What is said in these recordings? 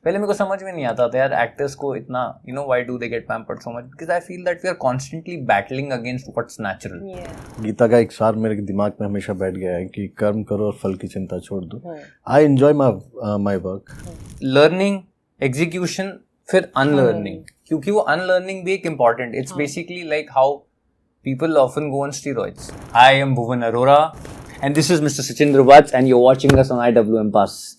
पहले मेरे को समझ में नहीं आता था यार एक्टर्स को इतना why do they get pampered so much, because I feel that we are constantly battling against what's natural. Gita का एक सार मेरे दिमाग में हमेशा बैठ गया है कि कर्म करो और फल की चिंता छोड़ दो. I enjoy my work. Learning, execution, फिर unlearning, क्योंकि वो unlearning भी एक important. It's basically like how people often go on steroids. I am Bhuvan Arora and this is Mr. Sachindra Vats and you're watching us on IWM Pass.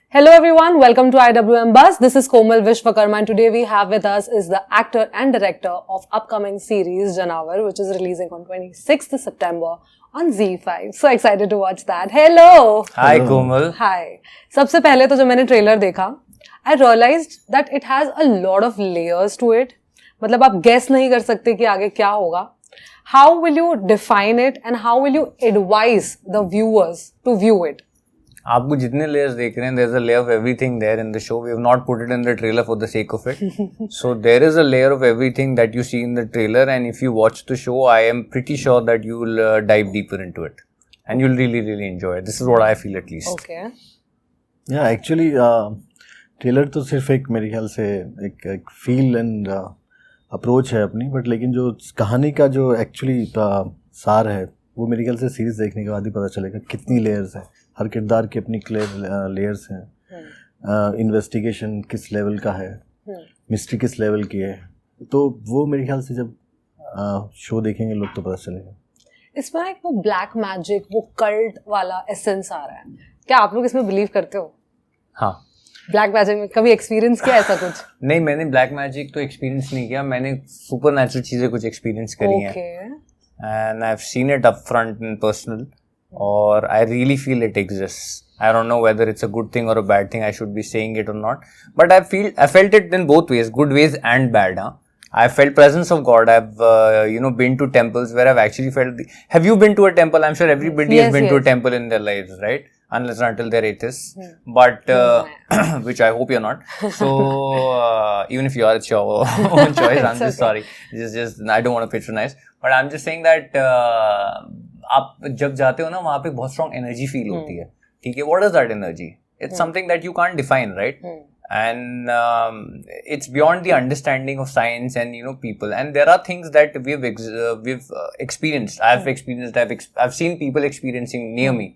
Hello everyone, welcome to IWM Buzz. This is Komal Vishwakarma and today we have with us is the actor and director of upcoming series Janavar, which is releasing on 26th September on ZEE5. So excited to watch that. Hello! Hi Komal. Hi. सबसे पहले तो जब मैंने trailer देखा, I realized that it has a lot of layers to it. मतलब आप guess नहीं कर सकते कि आगे क्या होगा. How will you define it and how will you advise the viewers to view it? आपको जितने layers देख रहे हैं, there's a layer of everything there in the show. We have not put it in the trailer for the sake of it. So there is a layer of everything that you see in the trailer, and if you watch the show, I am pretty sure that you will dive deeper into it, and you'll really, really enjoy it. This is what I feel at least. Okay. Yeah, actually, trailer तो सिर्फ एक मेरे ख्याल से एक feel and approach है अपनी, but लेकिन जो कहानी का जो एक्चुअली सार है वो मेरे ख्याल से सीरीज देखने के बाद ही पता चलेगा कितनी लेयर्स हैं. हर किरदार की अपनी लेयर्स हैं. इन्वेस्टिगेशन किस लेवल का है, मिस्ट्री किस लेवल की है, तो वो मेरे ख्याल से जब शो देखेंगे लोग तो पता चलेगा. इसमें एक वो ब्लैक मैजिक, वो कल्ट वाला एसेंस आ रहा है. क्या आप लोग इसमें बिलीव करते हो? हाँ. ब्लैक मैजिक में कभी एक्सपीरियंस किया ऐसा कुछ? नहीं, मैंने ब्लैक मैजिक तो एक्सपीरियंस नहीं किया. मैंने सुपर नेचुरल चीजें कुछ एक्सपीरियंस करी हैं, and I have seen it up front in personal, और I really feel it exists. I don't know whether it's a good thing or a bad thing. I should be saying it or not, but I felt it in both ways, good ways and bad. I felt presence of God. I've been to temples where I've actually felt. Have you been to a temple? I'm sure everybody has been to a temple in their lives, right? Unless or until they're atheists, but which I hope you're not. So even if you are, it's your own choice. I'm just sorry. Just I don't want to patronize, but I'm just saying that आप जब जाते हो ना वहाँ पे बहुत strong energy feel होती है. ठीक है, what is that energy? It's something that you can't define, right? And it's beyond the understanding of science and people. And there are things that we've experienced. I've seen people experiencing near me.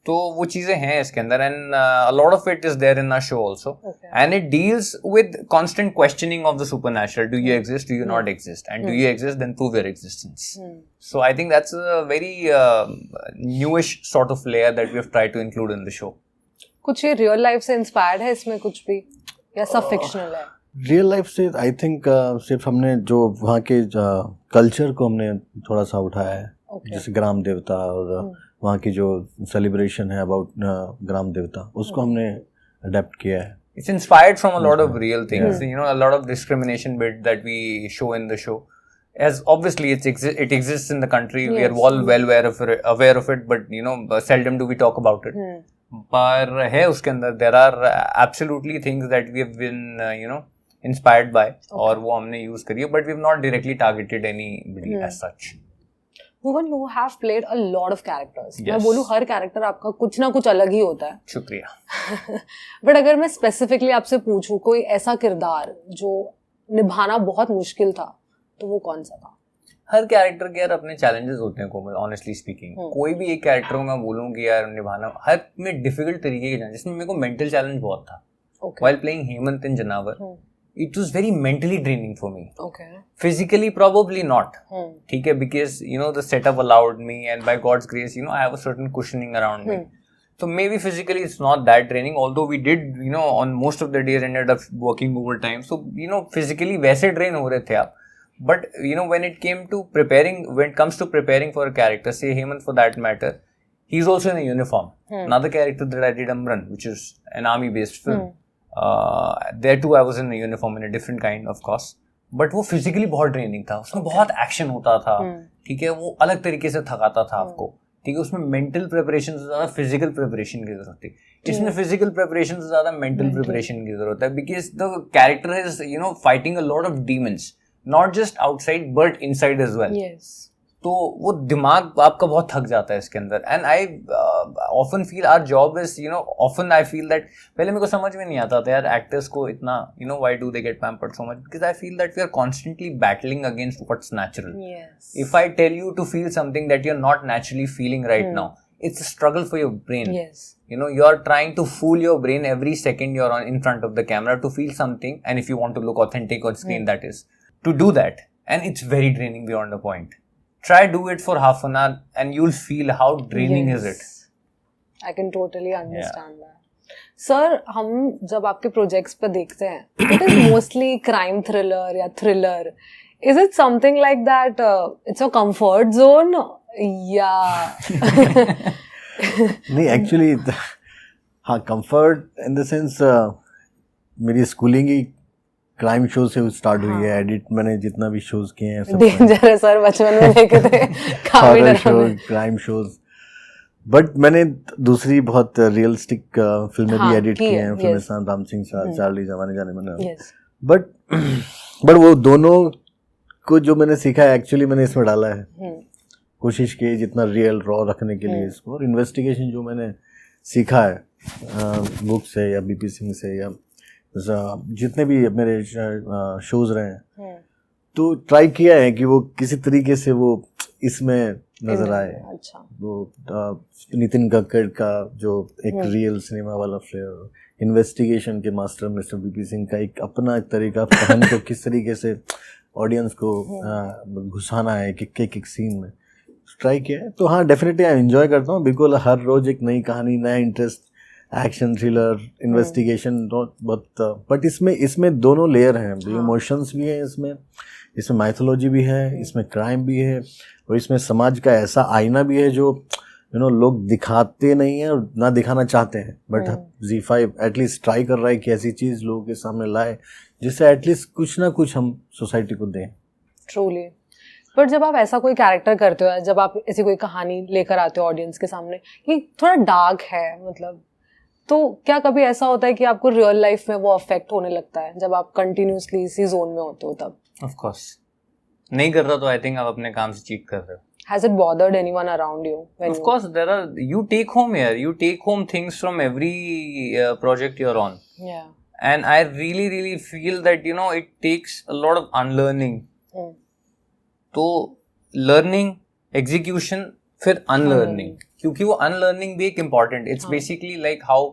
तो वो चीजें हैं इसके अंदर, and a lot of it is there in our show also. And it deals with constant questioning of the supernatural. Do you exist? Do you not exist? And do you exist? Then prove your existence. So I think that's a very newish sort of layer that we have tried to include in the show. कुछ ये real life से inspired है इसमें कुछ भी, या सब fictional है? रियल लाइफ से आई थिंक सिर्फ हमने जो वहाँ के कल्चर को हमने थोड़ा सा उठाया है. जैसे ग्राम देवता और वहाँ की जो सेलिब्रेशन है अबाउट ग्राम देवता, उसको हमने अडेप्ट किया है. It's inspired from a lot of real things. A lot of discrimination bit that we show in the show. As obviously it exists in the country. Yes. We are all well aware of it, but seldom do we talk about it. पर है उसके अंदर there are absolutely things that we have been inspired by, और वो हमने use करी है, but we have not directly targeted anybody as such. Bhuvan, you have played a lot of characters. मैं बोलूँ हर कैरेक्टर आपका कुछ ना कुछ अलग ही होता है. शुक्रिया. बट अगर मैं स्पेसिफिकली आपसे पूछूं कोई ऐसा किरदार जो निभाना बहुत मुश्किल था, तो वो कौन सा था? हर कैरेक्टर के यार अपने चैलेंजेस होते हैं कोमल, ऑनेस्टली स्पीकिंग. कोई भी एक कैरेक्टर को मैं बोलूँ कि यार निभाना हर में डिफिकल्ट तरीके के, जिसमें मेरे को मेंटल चैलेंज बहुत था. While playing Hemant in Janavar, it was very mentally draining for me. Okay. Physically, probably not. ठीक है, because the setup allowed me, and by God's grace, I have a certain cushioning around me. So maybe physically it's not that draining. Although we did, on most of the days ended up working overtime. So physically वैसे drain हो रहे थे आप. But when it comes to preparing for a character, say Hemant for that matter, he's also in a uniform. Another character that I did, Amran, which is an army-based film. There too I was in a uniform, in a different kind of course, but वो physically बहुत draining था. उसमें बहुत action होता था. ठीक है, वो अलग तरीके से थकाता था आपको. ठीक है, उसमें mental preparation से ज़्यादा physical preparation की जरूरत थी. इसमें physical preparation से ज़्यादा mental preparation की जरूरत है, because the character is fighting a lot of demons, not just outside but inside as well. Yes. तो वो दिमाग आपका बहुत थक जाता है इसके अंदर. And I often feel our job is often I feel that पहले मेरे को समझ में नहीं आता था यार एक्टर्स को इतना why do they get pampered so much, because I feel that we are constantly battling against what's natural. If I tell you to feel something that you are not naturally feeling right now, it's a struggle for your brain. Yes. You are trying to fool your brain every second you're in front of the camera to feel something, and if you want to look authentic on screen, that is to do that, and it's very draining beyond a point. Try do it for half an hour and you'll feel how draining is it. I can totally understand that. Sir, हम जब आपके projects पे देखते हैं, it is mostly crime thriller या thriller. Is it something like that? It's a comfort zone? नहीं actually हाँ comfort in the sense मेरी स्कूलिंग ही क्राइम शो से स्टार्ट हुई है. एडिट मैंने जितना भी शोज किए हैं सब डेंजर है सर, बचपन में देखे थे काफी डरावने क्राइम शोज. बट मैंने दूसरी बहुत रियलिस्टिक फिल्में भी एडिट की हैं, फिल्में राम सिंह चार्ली जमाने जाने मैंने. बट वो दोनों को जो मैंने सीखा है एक्चुअली मैंने इसमें डाला है. कोशिश की जितना रियल रॉ रखने के लिए इसको. और इन्वेस्टिगेशन जो मैंने सीखा है बुक से या बीपी सिंह से या जितने भी मेरे शोज रहे हैं, तो ट्राई किया है कि वो किसी तरीके से वो इसमें नजर आए. अच्छा. वो नितिन गडकरी का जो एक रियल सिनेमा वाला फ्लेवर, इन्वेस्टिगेशन के मास्टर मिस्टर बीपी सिंह का एक अपना एक तरीका, कहानी को किस तरीके से ऑडियंस को घुसाना है एक सीन में, ट्राई किया है. तो हाँ डेफिनेटली आई एंजॉय करता हूँ बिकॉज हर रोज एक नई कहानी, नया इंटरेस्ट, एक्शन थ्रिलर इन्वेस्टिगेशन बहुत. बट इसमें दोनों लेयर हैं. इमोशंस भी हैं इसमें माइथोलॉजी भी है, इसमें क्राइम भी है, और इसमें समाज का ऐसा आईना भी है जो लोग दिखाते नहीं हैं और ना दिखाना चाहते हैं. बट ZEE5 एटलीस्ट ट्राई कर रहा है कि ऐसी चीज़ लोगों के सामने लाए जिससे एटलीस्ट कुछ ना कुछ हम सोसाइटी को दें. ट्रूली. बट जब आप ऐसा कोई कैरेक्टर करते हो, जब आप ऐसी कोई कहानी लेकर आते हो ऑडियंस के सामने कि थोड़ा डार्क है मतलब, तो क्या कभी ऐसा होता है कि आपको रियल लाइफ में वो अफेक्ट होने लगता है जब आप कंटिन्यूसली इसी जोन में होते हो तब? Of course. नहीं कर रहा तो आई थिंक आप अपने काम से चीट कर रहे हो. Has it bothered anyone around you? Of course, you take home here. You take home things from every project you're on. Yeah. And I really, really feel that, it takes a lot of unlearning. तो learning, execution, फिर unlearning. क्योंकि वो unlearning भी एक important. It's basically like how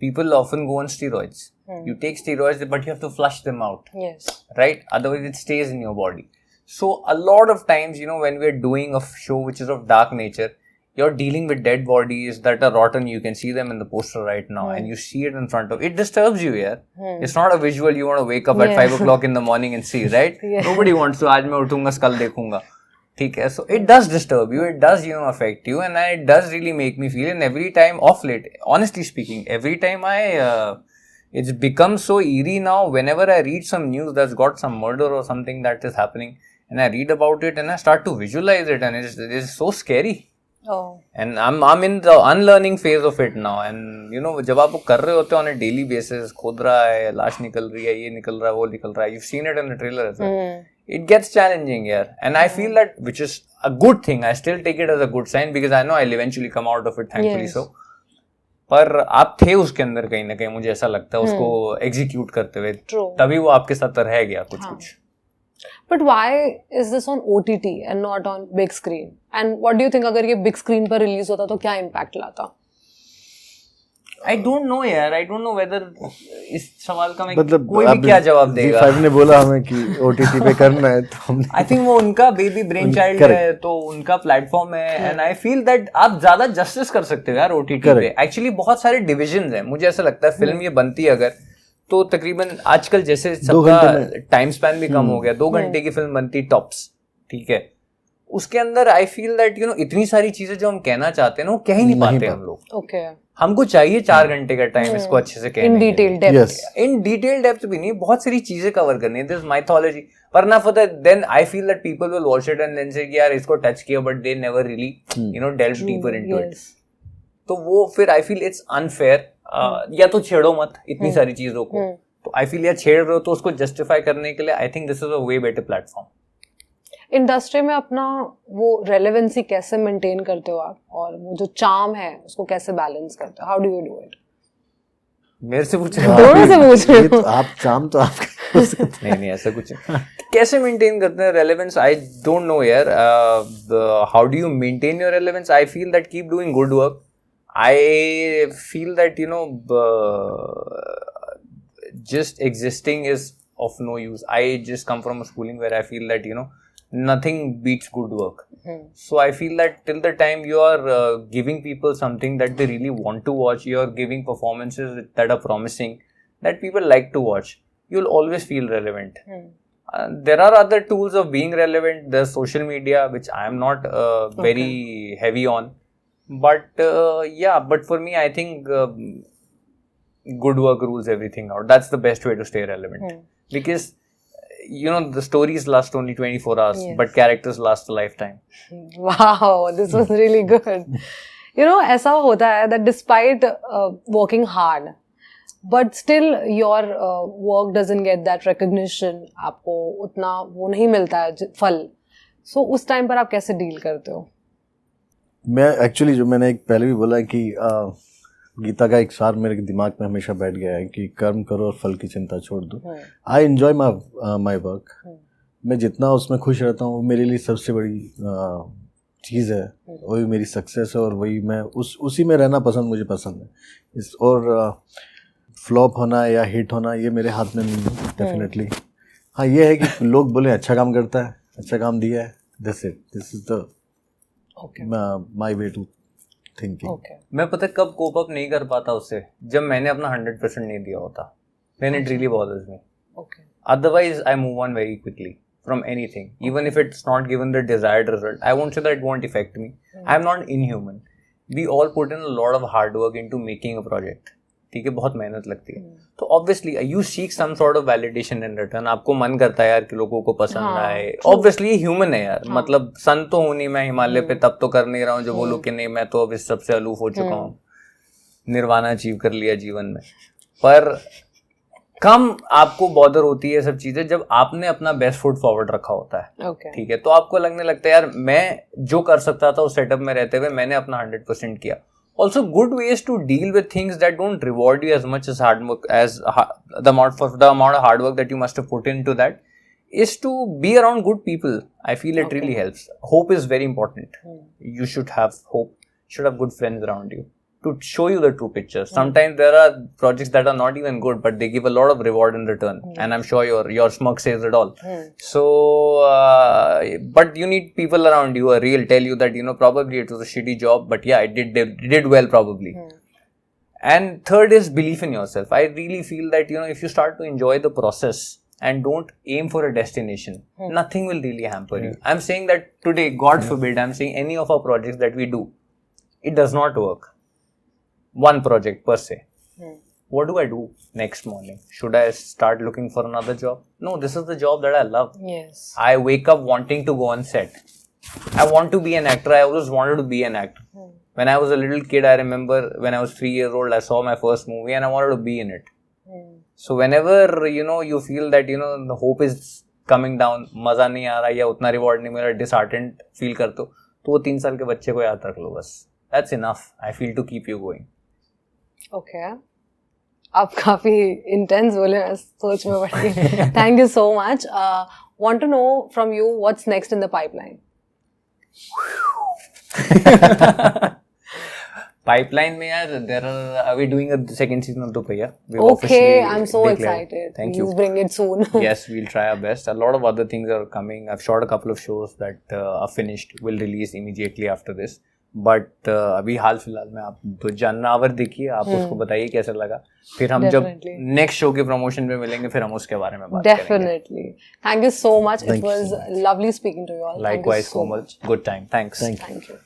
people often go on steroids. You take steroids, but you have to flush them out. Yes. Right? Otherwise, it stays in your body. So a lot of times, when we're doing a show which is of dark nature, you're dealing with dead bodies that are rotten. You can see them in the poster right now, and you see it in front of. It disturbs you, yeah. It's not a visual you want to wake up at 5 o'clock in the morning and see, right? Nobody wants to. आज मैं उठूंगा, कल देखूंगा. ठीक है. So it does disturb you. It does, affect you, and it does really make me feel. And every time, off late, honestly speaking, every time it's become so eerie now. Whenever I read some news that's got some murder or something that is happening, and I read about it and I start to visualize it, and it's so scary. Oh. And I'm in the unlearning phase of it now. And जब आप वो कर रहे होते हो on a daily basis, खोद रहा है, लाश निकल रही है, ये निकल रहा है, वो निकल रहा है. You've seen it in the trailer as well. It gets challenging here, and I feel that, which is a good thing. I still take it as a good sign because I know I'll eventually come out of it, thankfully. So, पर आप थे उसके अंदर कहीं ना कहीं, मुझे ऐसा लगता है उसको एग्जीक्यूट करते हुए, तभी वो आपके साथ रह गया कुछ. But why is this on OTT and not on big screen? And what do you think अगर ये big screen पर release होता तो क्या impact लाता? I don't know यार. I don't know whether इस सवाल का मैं कोई भी क्या जवाब देगा. ZEE5 ने बोला हमें कि OTT पे करना है, तो हमने I think वो उनका बेबी ब्रेन चाइल्ड है, तो उनका प्लेटफॉर्म है. And I feel that आप ज्यादा जस्टिस कर सकते हो यार OTT पे. Actually बहुत सारे डिविजन हैं. मुझे ऐसा लगता है फिल्म ये बनती है अगर, तो तकरीबन आजकल जैसे सबका टाइम स्पैन भी कम हो गया, 2 घंटे की फिल्म बनती टॉप्स. ठीक है. उसके अंदर आई फील दैट इतनी सारी चीजें जो हम कहना चाहते हैं ना, वो कह ही नहीं पाते हम लोग. ओके. हमको चाहिए 4 घंटे का टाइम इसको अच्छे से कहने in detail depth. In detail depth भी नहीं, बहुत सारी चीजें कवर करनी है. दिस माइथोलॉजी पर ना for that, then I feel that people will watch it and then say यार इसको टच किया, but they never really delve deeper into it. तो वो फिर आई फील इट्स अनफेयर. या तो छेड़ो मत इतनी सारी चीजों को. तो आई फील यार छेड़ रहे हो तो उसको जस्टिफाई करने के लिए I think this is a way better platform. Industry में अपना वो रेलेवेंसी कैसे मेंटेन करते हो आप, और वो जो चार्म है उसको कैसे बैलेंस करते हो? How do you do it? मेरे से पूछ रहे हो? दोनों से पूछ रहे हो। आप चार्म तो आप नहीं ऐसा कुछ नहीं। कैसे मेंटेन करते हैं रेलेवेंस? आई डोंट नो यार। How do you maintain your relevance? I feel that keep doing good work. I feel that just existing is of no use. I just come from a schooling where I feel that nothing beats good work. So I feel that till the time you are giving people something that they really want to watch, you are giving performances that are promising, that people like to watch, you'll always feel relevant. There are other tools of being relevant. There's social media, which I am not very heavy on. But but for me, I think good work rules everything out. That's the best way to stay relevant. Because the stories last only 24 hours, but characters last a lifetime. Wow, this was really good. ऐसा होता है that despite working hard, but still your work doesn't get that recognition. आपको उतना वो नहीं मिलता है फल. So उस टाइम पर आप कैसे डील करते हो? मैं एक्चुअली जो मैंने एक पहले भी बोला कि गीता का एक सार मेरे दिमाग में हमेशा बैठ गया है कि कर्म करो और फल की चिंता छोड़ दो. I enjoy my work. मैं जितना उसमें खुश रहता हूँ वो मेरे लिए सबसे बड़ी चीज़ है. वही मेरी सक्सेस है और वही मैं उसी में रहना मुझे पसंद है. और फ्लॉप होना या हिट होना ये मेरे हाथ में नहीं है डेफिनेटली. हाँ ये है कि लोग बोले अच्छा काम करता है, अच्छा काम दिया है, this is the my way to thinking. मैं पता कब कोप अप नहीं कर पाता उससे, जब मैंने अपना 100% नहीं दिया होता. Then it really bothers me. Otherwise I move on very quickly from anything, even if it's not given the desired result. I won't say that it won't affect me. I'm not inhuman. We all put in a lot of hard work into making a project. ठीक है, बहुत मेहनत लगती है. तो obviously you seek some sort of validation in return. आपको मन करता है यार कि लोगों को पसंद आए. ऑब्वियसली ह्यूमन है यार. मतलब सन तो हूं नहीं मैं हिमालय पे, तब तो कर नहीं रहा हूँ जो बोलूँ कि नहीं मैं तो अब इस सबसे अलूफ हो चुका हूँ, निर्वाणा अचीव कर लिया जीवन में. पर कम आपको बॉदर होती है सब चीजें जब आपने अपना बेस्ट फुट फॉरवर्ड रखा होता है. ठीक है, तो आपको लगने लगता है यार मैं जो कर सकता था उस सेटअप में रहते हुए मैंने अपना 100% किया. Also, good ways to deal with things that don't reward you as much as hard work, the amount of hard work that you must have put into that, is to be around good people. I feel it really helps. Hope is very important. You should have hope. You should have good friends around you to show you the true picture. Sometimes there are projects that are not even good, but they give a lot of reward in return. And I'm sure your smirk says it all. So, but you need people around you who are real, tell you that, probably it was a shitty job, but yeah, it did well probably. And third is belief in yourself. I really feel that, if you start to enjoy the process and don't aim for a destination, nothing will really hamper you. I'm saying that today, God forbid, I'm saying any of our projects that we do, it does not work. One project per se. What do I do next morning? Should I start looking for another job? No, this is the job that I love. Yes. I wake up wanting to go on set. I want to be an actor. I always wanted to be an actor. When I was a little kid, I remember when I was 3 years old, I saw my first movie and I wanted to be in it. So whenever, you feel that, the hope is coming down, मजा नहीं आ रहा या उतना reward नहीं मिला, disheartened feel करते हो, तो वो 3 साल के बच्चे को याद रख लो बस. That's enough, I feel, to keep you going. Okay. आप काफी intense बोले, मैं सोच में पड़ गई. Thank you so much. Want to know from you what's next in the pipeline? Pipeline में यार, are we doing a second season of Dupaiya? Okay, I'm so excited. Thank you. Please bring it soon. Yes, we'll try our best. A lot of other things are coming. I've shot a couple of shows that are finished. Will release immediately after this. But अभी हाल फिलहाल में आप तो जानवर देखिए, आप उसको बताइए कैसा लगा. फिर हम जब नेक्स्ट शो के प्रमोशन में मिलेंगे फिर हम उसके बारे में बात करेंगे. Definitely. Thank you so much. It was lovely speaking to you all. Likewise, Komal. Good time. Thanks. Thank you.